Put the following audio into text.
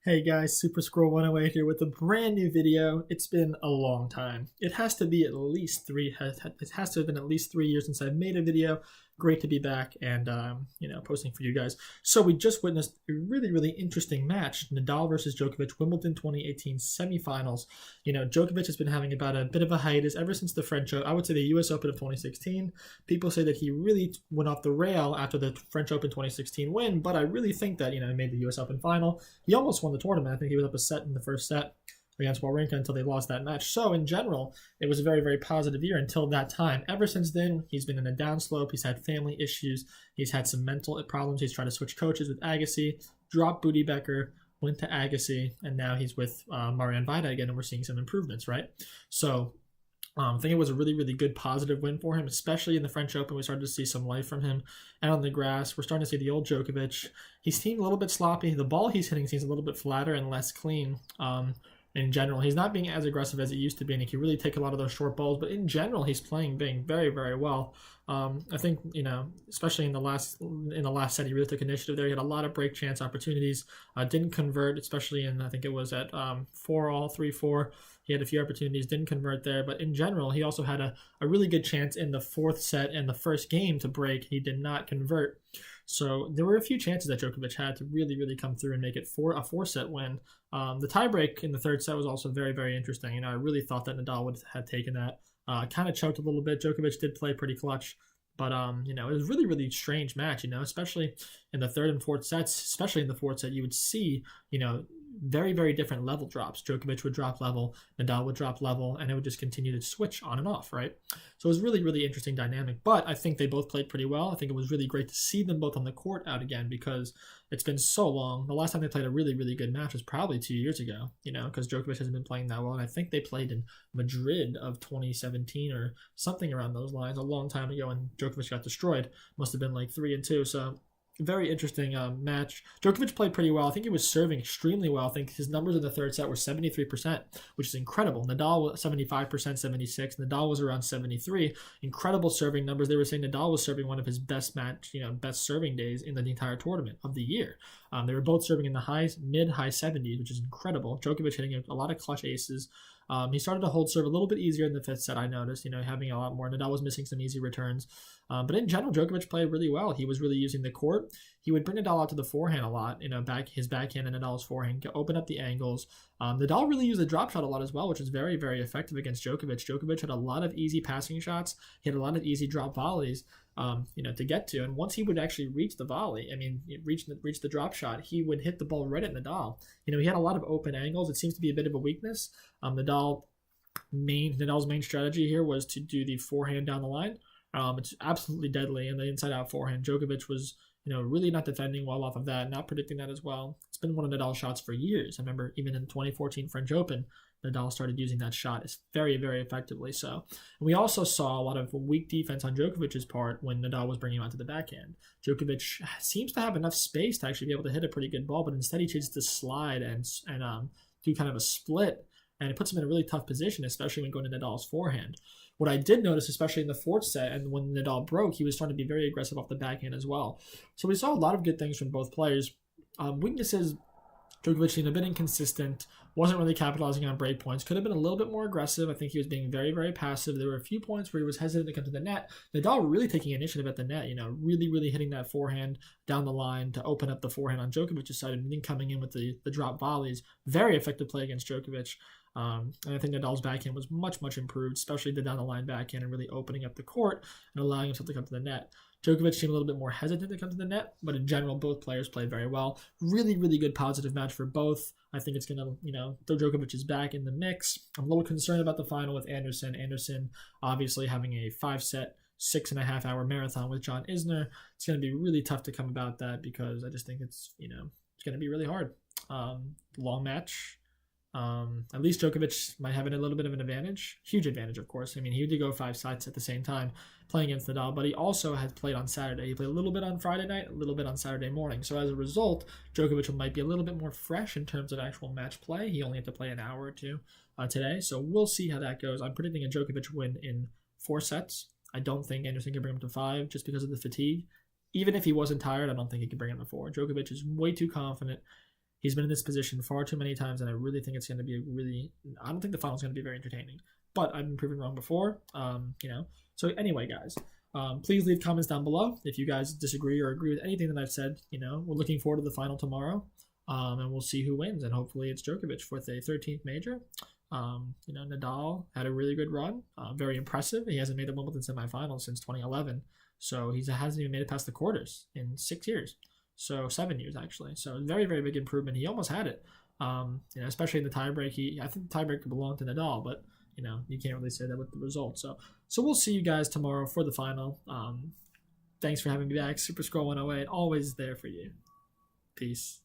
Hey guys, Super Scroll 108 here with a brand new video. It's been a long time. It has to be at least it has to have been at least 3 years since I've made a video. Great to be back and posting for you guys. So we just witnessed a really interesting match: Nadal versus Djokovic, Wimbledon 2018 semifinals. Djokovic has been having about a bit of a hiatus ever since the French. I would say the U.S. Open of 2016. People say that he really went off the rail after the French Open 2016 win, but I really think that he made the U.S. Open final. He almost won the tournament. I think he was up a set in the first set against Wawrinka until they lost that match. So in general, it was a very positive year until that time. Ever since then, he's been in a downslope. He's had family issues. He's had some mental problems. He's tried to switch coaches with Agassi, dropped Booty Becker, went to Agassi, and now he's with Marianne Vaida again, and we're seeing some improvements, right? So I think it was a really good positive win for him, especially in the French Open. We started to see some life from him. And on the grass, we're starting to see the old Djokovic. He seemed a little bit sloppy. The ball he's hitting seems a little bit flatter and less clean. In general, he's not being as aggressive as he used to be, and he can really take a lot of those short balls. But in general, he's being very well. I think especially in the last set, he really took initiative there. He had a lot of break chance opportunities. Didn't convert, especially in I think it was at 4-all, 3-4. He had a few opportunities, didn't convert there. But in general, he also had a really good chance in the fourth set and the first game to break. He did not convert. So there were a few chances that Djokovic had to really come through and make it a four-set win. The tiebreak in the third set was also very interesting. I really thought that Nadal would have taken that. Kind of choked a little bit. Djokovic did play pretty clutch. But, it was a really strange match, especially in the third and fourth sets. Especially in the fourth set, you would see, very different level drops. Djokovic would drop level, Nadal would drop level, and it would just continue to switch on and off, right? So it was really interesting dynamic. But I think they both played pretty well. I think it was really great to see them both on the court out again because it's been so long. The last time they played a really good match was probably 2 years ago, because Djokovic hasn't been playing that well. And I think they played in Madrid of 2017 or something around those lines a long time ago, and Djokovic got destroyed. Must have been like 3-2. So very interesting match. Djokovic played pretty well. I think he was serving extremely well. I think his numbers in the third set were 73%, which is incredible. Nadal was 75%, 76. Nadal was around 73. Incredible serving numbers. They were saying Nadal was serving one of his best serving days in the entire tournament of the year. They were both serving in the mid-high 70s, which is incredible. Djokovic hitting a lot of clutch aces. He started to hold serve a little bit easier in the fifth set, I noticed, having a lot more. Nadal was missing some easy returns. But in general, Djokovic played really well. He was really using the court. He would bring Nadal out to the forehand a lot, his backhand and Nadal's forehand, to open up the angles. Nadal really used the drop shot a lot as well, which was very effective against Djokovic. Djokovic had a lot of easy passing shots. He had a lot of easy drop volleys, to get to. And once he would actually reach the volley, reach the drop shot, he would hit the ball right at Nadal. He had a lot of open angles. It seems to be a bit of a weakness. Nadal's main strategy here was to do the forehand down the line. It's absolutely deadly, and the inside-out forehand. Djokovic was, really not defending well off of that, not predicting that as well. It's been one of Nadal's shots for years. I remember even in the 2014 French Open, Nadal started using that shot very effectively. So, and we also saw a lot of weak defense on Djokovic's part when Nadal was bringing him onto the backhand. Djokovic seems to have enough space to actually be able to hit a pretty good ball, but instead he chooses to slide and do kind of a split, and it puts him in a really tough position, especially when going to Nadal's forehand. What I did notice, especially in the fourth set and when Nadal broke, he was starting to be very aggressive off the backhand as well. So we saw a lot of good things from both players. Weaknesses, Djokovic seemed a bit inconsistent, wasn't really capitalizing on break points, could have been a little bit more aggressive. I think he was being very passive. There were a few points where he was hesitant to come to the net. Nadal really taking initiative at the net, really hitting that forehand down the line to open up the forehand on Djokovic's side, and then coming in with the drop volleys. Very effective play against Djokovic. And I think Nadal's backhand was much improved, especially the down the line backhand and really opening up the court and allowing himself to come to the net. Djokovic seemed a little bit more hesitant to come to the net, but in general, both players played very well. Really good positive match for both. I think it's going to, throw Djokovic is back in the mix. I'm a little concerned about the final with Anderson. Anderson obviously having a 5-set, 6.5-hour marathon with John Isner. It's going to be really tough to come about that because I just think it's going to be really hard. Long match. At least Djokovic might have a little bit of an advantage. Huge advantage, of course. He did go 5 sets at the same time playing against Nadal, but he also has played on Saturday. He played a little bit on Friday night, a little bit on Saturday morning. So as a result, Djokovic might be a little bit more fresh in terms of actual match play. He only had to play an hour or two today. So we'll see how that goes. I'm predicting a Djokovic win in 4 sets. I don't think Anderson can bring him to 5 just because of the fatigue. Even if he wasn't tired, I don't think he can bring him to 4. Djokovic is way too confident. He's been in this position far too many times, and I really think it's going to be I don't think the final's going to be very entertaining. But I've been proven wrong before. So anyway, guys, please leave comments down below if you guys disagree or agree with anything that I've said. We're looking forward to the final tomorrow, and we'll see who wins. And hopefully it's Djokovic with a 13th major. Nadal had a really good run, very impressive. He hasn't made the Wimbledon semifinals since 2011, so he hasn't even made it past the quarters in 6 years. So 7 years actually. So very, very big improvement. He almost had it. Especially in the tiebreak. I think the tiebreak belonged to Nadal, but you can't really say that with the result. So we'll see you guys tomorrow for the final. Thanks for having me back. Super Scroll 108, always there for you. Peace.